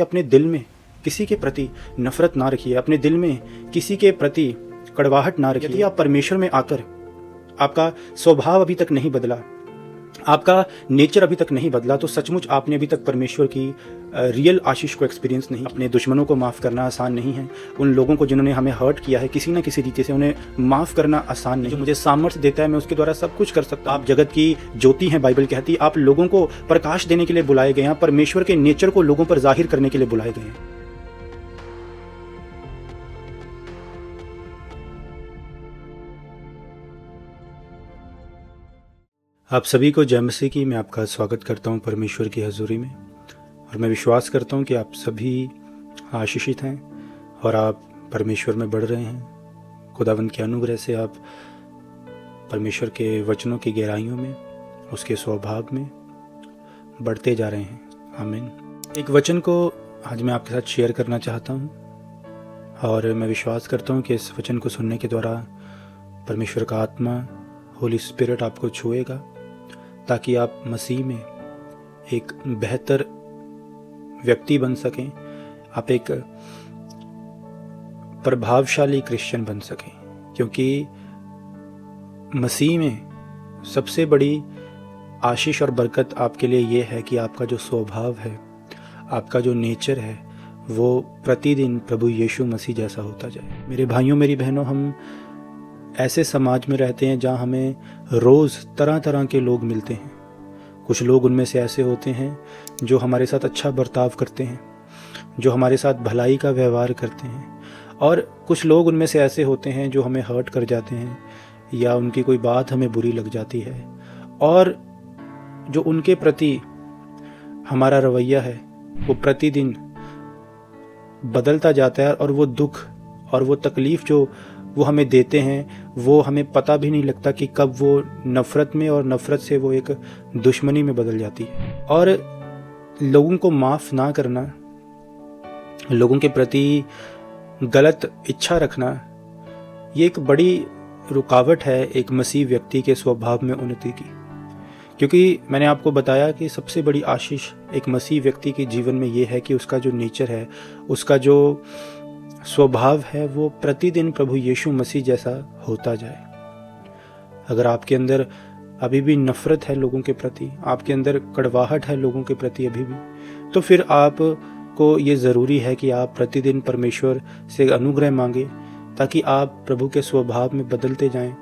अपने दिल में किसी के प्रति नफरत ना रखिए, अपने दिल में किसी के प्रति कड़वाहट ना रखिए। यदि आप परमेश्वर में आकर आपका स्वभाव अभी तक नहीं बदला, आपका नेचर अभी तक नहीं बदला, तो सचमुच आपने अभी तक परमेश्वर की रियल आशीष को एक्सपीरियंस नहीं। अपने दुश्मनों को माफ़ करना आसान नहीं है। उन लोगों को जिन्होंने हमें हर्ट किया है किसी न किसी रीति से, उन्हें माफ़ करना आसान नहीं। जो मुझे सामर्थ्य देता है मैं उसके द्वारा सब कुछ कर सकता हूँ। आप जगत की ज्योति हैं, बाइबल कहती है। आप लोगों को प्रकाश देने के लिए बुलाए गए हैं, परमेश्वर के नेचर को लोगों पर जाहिर करने के लिए बुलाए गए हैं। आप सभी को जय मसीह की। मैं आपका स्वागत करता हूं परमेश्वर की हजूरी में, और मैं विश्वास करता हूं कि आप सभी आशीषित हैं और आप परमेश्वर में बढ़ रहे हैं। खुदावंद के अनुग्रह से आप परमेश्वर के वचनों की गहराइयों में, उसके स्वभाव में बढ़ते जा रहे हैं। आमीन। एक वचन को आज मैं आपके साथ शेयर करना चाहता हूं, और मैं विश्वास करता हूं कि इस वचन को सुनने के द्वारा परमेश्वर का आत्मा, होली स्पिरिट आपको छुएगा, ताकि आप मसीह में एक बेहतर व्यक्ति बन सकें, आप एक प्रभावशाली क्रिश्चियन बन सकें। क्योंकि मसीह में सबसे बड़ी आशीष और बरकत आपके लिए ये है कि आपका जो स्वभाव है, आपका जो नेचर है, वो प्रतिदिन प्रभु यीशु मसीह जैसा होता जाए। मेरे भाइयों, मेरी बहनों, हम ऐसे समाज में रहते हैं जहाँ हमें रोज़ तरह तरह के लोग मिलते हैं। कुछ लोग उनमें से ऐसे होते हैं जो हमारे साथ अच्छा बर्ताव करते हैं, जो हमारे साथ भलाई का व्यवहार करते हैं, और कुछ लोग उनमें से ऐसे होते हैं जो हमें हर्ट कर जाते हैं, या उनकी कोई बात हमें बुरी लग जाती है, और जो उनके प्रति हमारा रवैया है वो प्रतिदिन बदलता जाता है, और वो दुख और वो तकलीफ़ जो वो हमें देते हैं, वो हमें पता भी नहीं लगता कि कब वो नफ़रत में, और नफ़रत से वो एक दुश्मनी में बदल जाती है। और लोगों को माफ़ ना करना, लोगों के प्रति गलत इच्छा रखना, ये एक बड़ी रुकावट है एक मसीह व्यक्ति के स्वभाव में उन्नति की। क्योंकि मैंने आपको बताया कि सबसे बड़ी आशीष एक मसीह व्यक्ति के जीवन में ये है कि उसका जो नेचर है, उसका जो स्वभाव है, वो प्रतिदिन प्रभु यीशु मसीह जैसा होता जाए। अगर आपके अंदर अभी भी नफरत है लोगों के प्रति, आपके अंदर कड़वाहट है लोगों के प्रति अभी भी, तो फिर आपको ये ज़रूरी है कि आप प्रतिदिन परमेश्वर से अनुग्रह मांगे, ताकि आप प्रभु के स्वभाव में बदलते जाएं।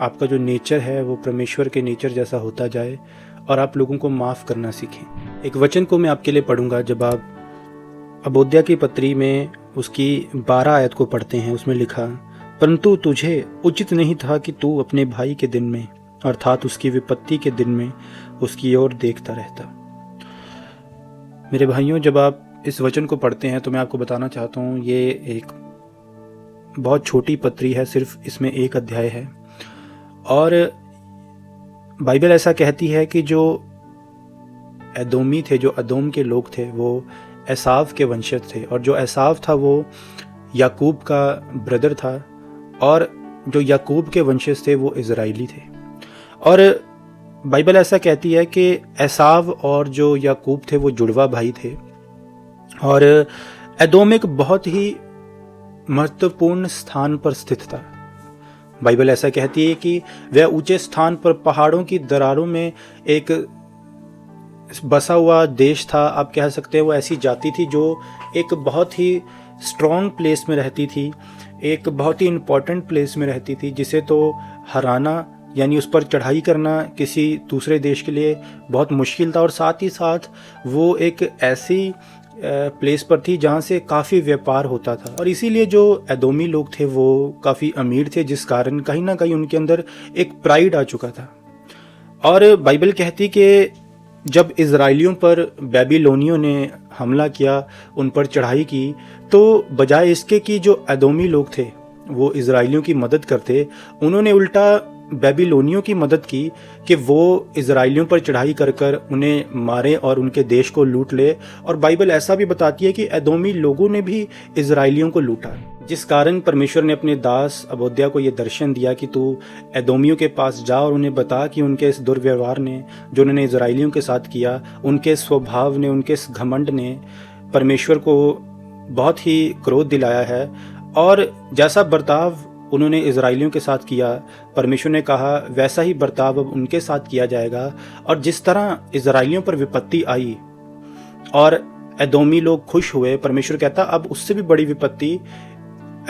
आपका जो नेचर है वो परमेश्वर के नेचर जैसा होता जाए, और आप लोगों को माफ़ करना सीखें। एक वचन को मैं आपके लिए पढ़ूंगा। जब आप अबोध्या की पत्री में उसकी 12 आयत को पढ़ते हैं, उसमें लिखा, परंतु तुझे उचित नहीं था कि तू अपने भाई के दिन में, अर्थात उसकी विपत्ति के दिन में, उसकी ओर देखता रहता। मेरे भाइयों, जब आप इस वचन को पढ़ते हैं तो मैं आपको बताना चाहता हूँ, ये एक बहुत छोटी पत्री है, सिर्फ इसमें 1 अध्याय है, और बाइबल ऐसा कहती है कि जो एदोमी थे, जो अदोम के लोग थे, वो एसाव के वंशज थे, और जो एसाव था वो याकूब का ब्रदर था, और जो याकूब के वंशज थे वो इजराइली थे। और बाइबल ऐसा कहती है कि एसाव और जो याकूब थे वो जुड़वा भाई थे, और एदोम एक बहुत ही महत्वपूर्ण स्थान पर स्थित था। बाइबल ऐसा कहती है कि वह ऊंचे स्थान पर पहाड़ों की दरारों में एक बसा हुआ देश था। आप कह सकते हैं वो ऐसी जाति थी जो एक बहुत ही स्ट्रॉन्ग प्लेस में रहती थी, एक बहुत ही इम्पोर्टेंट प्लेस में रहती थी, जिसे तो हराना, यानी उस पर चढ़ाई करना किसी दूसरे देश के लिए बहुत मुश्किल था। और साथ ही साथ वो एक ऐसी प्लेस पर थी जहाँ से काफ़ी व्यापार होता था, और इसीलिए जो एदोमी लोग थे वो काफ़ी अमीर थे, जिस कारण कहीं ना कहीं उनके अंदर एक प्राइड आ चुका था। और बाइबल कहती कि जब इजराइलियों पर बेबीलोनियों ने हमला किया, उन पर चढ़ाई की, तो बजाय इसके कि जो एदोमी लोग थे वो इजराइलियों की मदद करते, उन्होंने उल्टा बेबीलोनियों की मदद की कि वो इजराइलियों पर चढ़ाई कर कर उन्हें मारे और उनके देश को लूट ले। और बाइबल ऐसा भी बताती है कि एदोमी लोगों ने भी इजराइलियों को लूटा, जिस कारण परमेश्वर ने अपने दास अबोध्या को ये दर्शन दिया कि तू एदोमियों के पास जा और उन्हें बता कि उनके इस दुर्व्यवहार ने, जो उन्होंने इजराइलियों के साथ किया, उनके स्वभाव ने, उनके इस घमंड ने परमेश्वर को बहुत ही क्रोध दिलाया है। और जैसा बर्ताव उन्होंने इज़राइलियों के साथ किया, परमेश्वर ने कहा वैसा ही बर्ताव अब उनके साथ किया जाएगा। और जिस तरह इज़राइलियों पर विपत्ति आई और एदोमी लोग खुश हुए, परमेश्वर कहता अब उससे भी बड़ी विपत्ति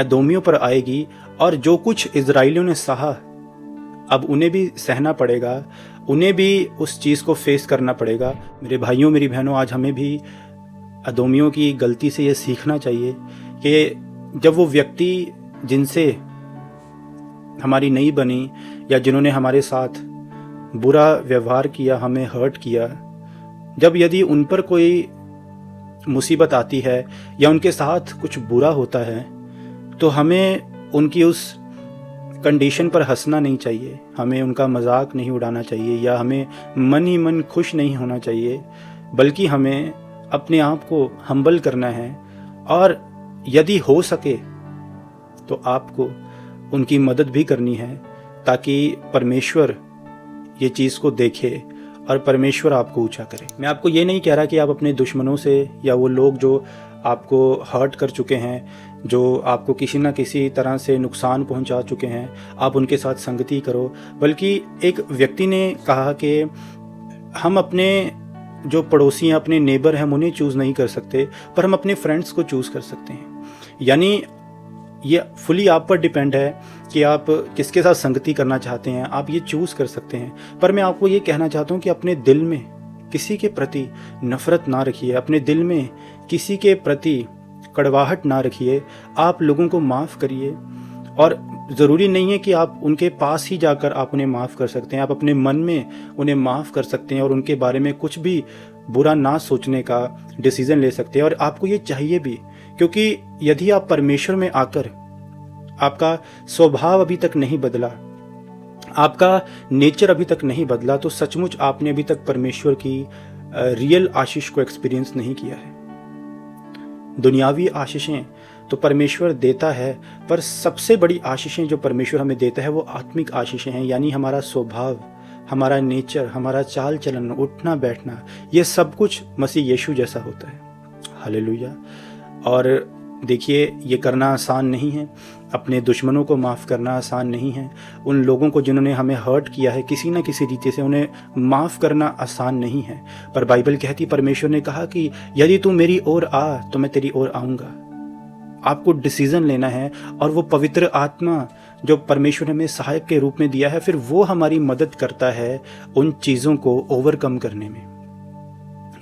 एदोमियों पर आएगी। और जो कुछ इज़राइलियों ने सहा अब उन्हें भी सहना पड़ेगा, उन्हें भी उस चीज़ को फेस करना पड़ेगा। मेरे भाइयों मेरी बहनों, आज हमें भी एदोमियों की गलती से ये सीखना चाहिए कि जब वो व्यक्ति जिनसे हमारी नहीं बनी या जिन्होंने हमारे साथ बुरा व्यवहार किया, हमें हर्ट किया, जब यदि उन पर कोई मुसीबत आती है या उनके साथ कुछ बुरा होता है, तो हमें उनकी उस कंडीशन पर हंसना नहीं चाहिए, हमें उनका मजाक नहीं उड़ाना चाहिए या हमें मन ही मन खुश नहीं होना चाहिए, बल्कि हमें अपने आप को हम्बल करना है। और यदि हो सके तो आपको उनकी मदद भी करनी है, ताकि परमेश्वर ये चीज़ को देखे और परमेश्वर आपको ऊंचा करे। मैं आपको ये नहीं कह रहा कि आप अपने दुश्मनों से या वो लोग जो आपको हर्ट कर चुके हैं, जो आपको किसी न किसी तरह से नुकसान पहुंचा चुके हैं, आप उनके साथ संगति करो। बल्कि एक व्यक्ति ने कहा कि हम अपने जो पड़ोसी हैं, अपने नेबर हैं, हम उन्हें चूज़ नहीं कर सकते, पर हम अपने फ्रेंड्स को चूज़ कर सकते हैं। यानी ये फुली आप पर डिपेंड है कि आप किसके साथ संगति करना चाहते हैं, आप ये चूज़ कर सकते हैं। पर मैं आपको ये कहना चाहता हूँ कि अपने दिल में किसी के प्रति नफ़रत ना रखिए, अपने दिल में किसी के प्रति कड़वाहट ना रखिए, आप लोगों को माफ़ करिए। और ज़रूरी नहीं है कि आप उनके पास ही जाकर आप उन्हें माफ़ कर सकते हैं, आप अपने मन में उन्हें माफ़ कर सकते हैं और उनके बारे में कुछ भी बुरा ना सोचने का डिसीज़न ले सकते हैं। और आपको ये चाहिए भी, क्योंकि यदि आप परमेश्वर में आकर आपका स्वभाव अभी तक नहीं बदला, आपका नेचर अभी तक नहीं बदला, तो सचमुच आपने अभी तक परमेश्वर की रियल आशीष को एक्सपीरियंस नहीं किया है। दुनियावी आशीषें तो परमेश्वर देता है, पर सबसे बड़ी आशीषें जो परमेश्वर हमें देता है वो आत्मिक आशीषें हैं। यानी हमारा स्वभाव, हमारा नेचर, हमारा चाल चलन, उठना बैठना, ये सब कुछ मसीह यीशु जैसा होता है। हालेलुया। और देखिए, ये करना आसान नहीं है, अपने दुश्मनों को माफ़ करना आसान नहीं है, उन लोगों को जिन्होंने हमें हर्ट किया है किसी न किसी रीति से, उन्हें माफ़ करना आसान नहीं है। पर बाइबल कहती, परमेश्वर ने कहा कि यदि तू मेरी ओर आ तो मैं तेरी ओर आऊँगा। आपको डिसीज़न लेना है, और वो पवित्र आत्मा जो परमेश्वर ने हमें सहायक के रूप में दिया है, फिर वो हमारी मदद करता है उन चीज़ों को ओवरकम करने में।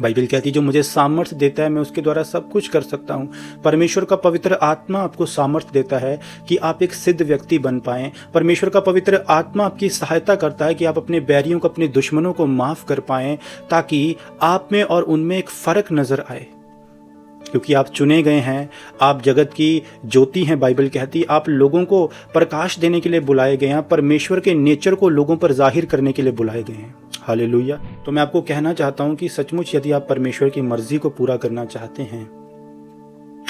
बाइबल कहती है जो मुझे सामर्थ्य देता है मैं उसके द्वारा सब कुछ कर सकता हूँ। परमेश्वर का पवित्र आत्मा आपको सामर्थ्य देता है कि आप एक सिद्ध व्यक्ति बन पाएं। परमेश्वर का पवित्र आत्मा आपकी सहायता करता है कि आप अपने बैरियों को, अपने दुश्मनों को माफ़ कर पाएं, ताकि आप में और उनमें एक फ़र्क नज़र आए। क्योंकि आप चुने गए हैं, आप जगत की ज्योति हैं। बाइबल कहती है आप लोगों को प्रकाश देने के लिए बुलाए गए हैं, परमेश्वर के नेचर को लोगों पर जाहिर करने के लिए बुलाए गए हैं। हालेलुया। तो मैं आपको कहना चाहता हूं कि सचमुच यदि आप परमेश्वर की मर्जी को पूरा करना चाहते हैं,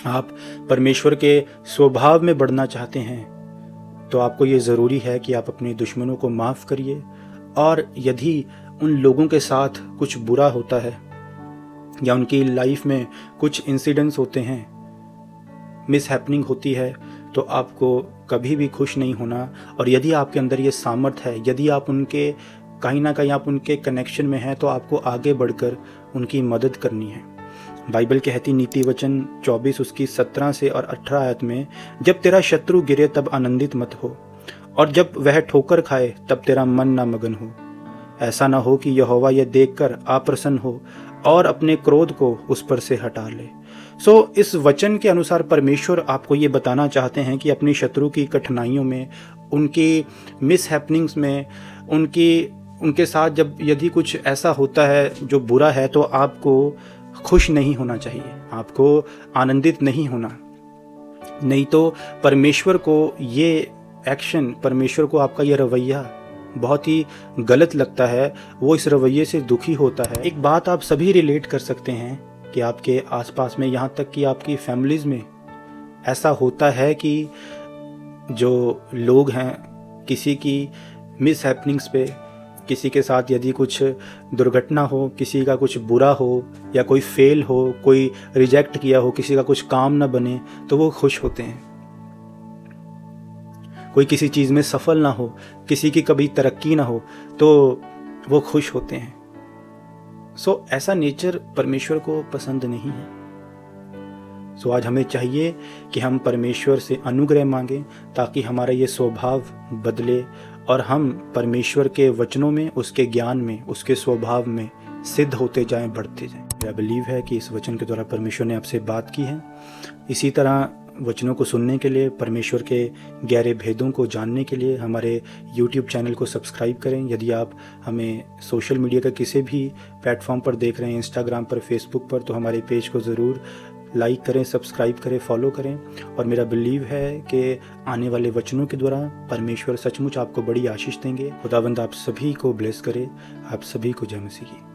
आप परमेश्वर के स्वभाव में बढ़ना चाहते हैं, तो आपको ये ज़रूरी है कि आप अपने दुश्मनों को माफ़ करिए। और यदि उन लोगों के साथ कुछ बुरा होता है या उनकी लाइफ में कुछ इंसिडेंट्स होते हैं, मिस हैपनिंग होती है, तो आपको कभी भी खुश नहीं होना। और यदि आपके अंदर ये सामर्थ्य है, यदि आप उनके कहीं ना कहीं आप उनके कनेक्शन में हैं, तो आपको आगे बढ़कर उनकी मदद करनी है। बाइबल कहती, नीति वचन 24 उसकी 17 से और 18 आयत में, जब तेरा शत्रु गिरे तब आनंदित मत हो, और जब वह ठोकर खाए तब तेरा मन ना मगन हो। ऐसा ना हो कि यहोवा यह देखकर अप्रसन्न हो और अपने क्रोध को उस पर से हटा ले। इस वचन के अनुसार परमेश्वर आपको ये बताना चाहते हैं कि अपने शत्रु की कठिनाइयों में, उनकी मिस हैपनिंग्स में, उनके साथ जब यदि कुछ ऐसा होता है जो बुरा है, तो आपको खुश नहीं होना चाहिए, आपको आनंदित नहीं होना। नहीं तो परमेश्वर को ये एक्शन, परमेश्वर को आपका ये रवैया बहुत ही गलत लगता है, वो इस रवैये से दुखी होता है। एक बात आप सभी रिलेट कर सकते हैं कि आपके आसपास में, यहाँ तक कि आपकी फैमिलीज़ में ऐसा होता है कि जो लोग हैं किसी की मिस हैपनिंग्स पे किसी के साथ यदि कुछ दुर्घटना हो, किसी का कुछ बुरा हो या कोई फेल हो, कोई रिजेक्ट किया हो, किसी का कुछ काम ना बने तो वो खुश होते हैं। कोई किसी चीज़ में सफल ना हो, किसी की कभी तरक्की ना हो तो वो खुश होते हैं। ऐसा नेचर परमेश्वर को पसंद नहीं है। आज हमें चाहिए कि हम परमेश्वर से अनुग्रह मांगें ताकि हमारा ये स्वभाव बदले और हम परमेश्वर के वचनों में, उसके ज्ञान में, उसके स्वभाव में सिद्ध होते जाएं, बढ़ते जाएं। मेरा बिलीव है कि इस वचन के द्वारा परमेश्वर ने आपसे बात की है। इसी तरह वचनों को सुनने के लिए, परमेश्वर के गहरे भेदों को जानने के लिए हमारे YouTube चैनल को सब्सक्राइब करें। यदि आप हमें सोशल मीडिया का किसी भी प्लेटफॉर्म पर देख रहे हैं, इंस्टाग्राम पर, फेसबुक पर, तो हमारे पेज को ज़रूर लाइक करें, सब्सक्राइब करें, फॉलो करें। और मेरा बिलीव है कि आने वाले वचनों के द्वारा परमेश्वर सचमुच आपको बड़ी आशीष देंगे। खुदावंद आप सभी को ब्लेस करे। आप सभी को जय मसीह की।